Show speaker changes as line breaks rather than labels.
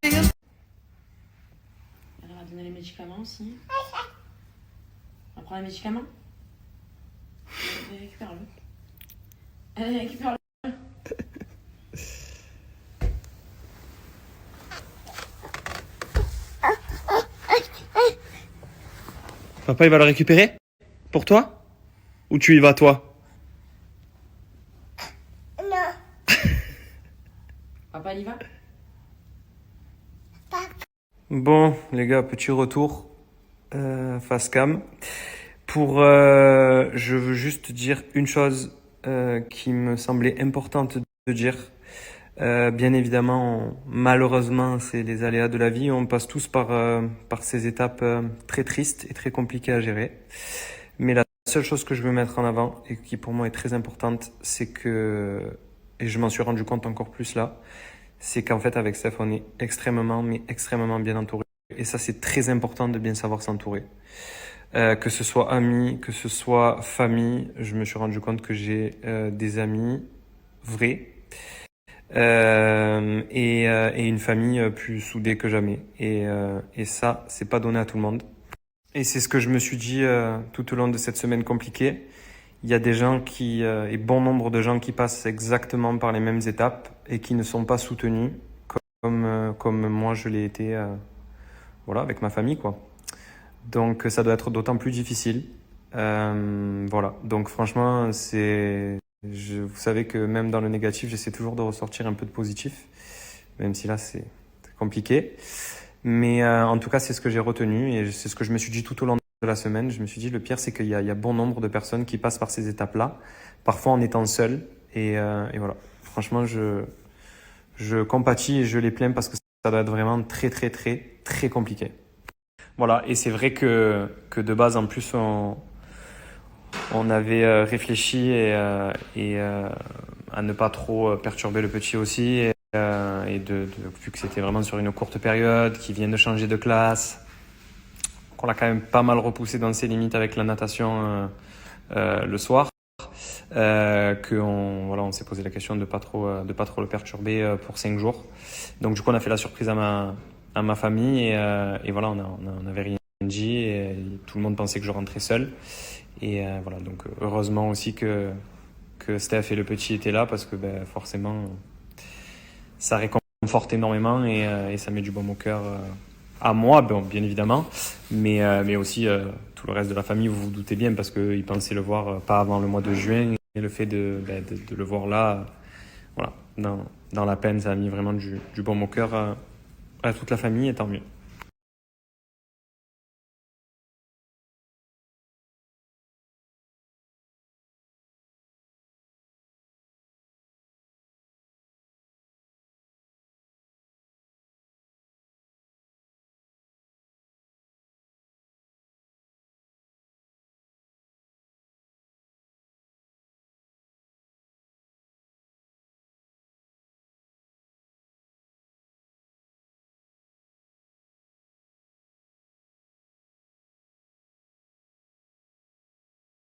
Elle va donner les médicaments aussi. On va prendre les médicaments. Allez, récupère-le. Allez, récupère-le.
Papa, il va le récupérer? Pour toi? Ou tu y vas, toi?
Non.
Papa, il y va?
Bon, les gars, petit retour face cam. Je veux juste dire une chose qui me semblait importante de dire. Bien évidemment, malheureusement, c'est les aléas de la vie. On passe tous par ces étapes très tristes et très compliquées à gérer. Mais la seule chose que je veux mettre en avant et qui pour moi est très importante, c'est que, et je m'en suis rendu compte encore plus là, c'est qu'en fait avec Steph, on est extrêmement, mais extrêmement bien entouré. Et ça, c'est très important de bien savoir s'entourer. Que ce soit amis, que ce soit famille, je me suis rendu compte que j'ai des amis vrais et une famille plus soudée que jamais. Et ça, c'est pas donné à tout le monde. Et c'est ce que je me suis dit tout au long de cette semaine compliquée. Il y a des gens et bon nombre de gens qui passent exactement par les mêmes étapes et qui ne sont pas soutenus comme moi je l'ai été voilà, avec ma famille, quoi. Donc ça doit être d'autant plus difficile. Voilà. Donc franchement, vous savez que même dans le négatif, j'essaie toujours de ressortir un peu de positif, même si là c'est compliqué. Mais en tout cas, c'est ce que j'ai retenu et c'est ce que je me suis dit tout au long de la semaine. Je me suis dit, le pire, c'est qu'il y a bon nombre de personnes qui passent par ces étapes-là, parfois en étant seules. Et voilà. Franchement, je compatis et je les plains parce que ça doit être vraiment très, très, très, très compliqué. Voilà. Et c'est vrai que de base, en plus, on avait réfléchi à ne pas trop perturber le petit aussi. Vu que c'était vraiment sur une courte période, qu'il vient de changer de classe, qu'on l'a quand même pas mal repoussé dans ses limites avec la natation le soir, on s'est posé la question de pas trop le perturber pour 5 jours. Donc du coup on a fait la surprise à ma famille et voilà, on avait rien dit et tout le monde pensait que je rentrais seul. Et voilà, donc heureusement aussi que Steph et le petit étaient là parce que forcément ça réconforte énormément et ça met du baume au cœur à moi, bien évidemment, mais aussi tout le reste de la famille, vous vous doutez bien, parce qu'ils pensaient le voir pas avant le mois de juin, et le fait de le voir là, voilà, dans la peine, ça a mis vraiment du baume au cœur à toute la famille, et tant mieux.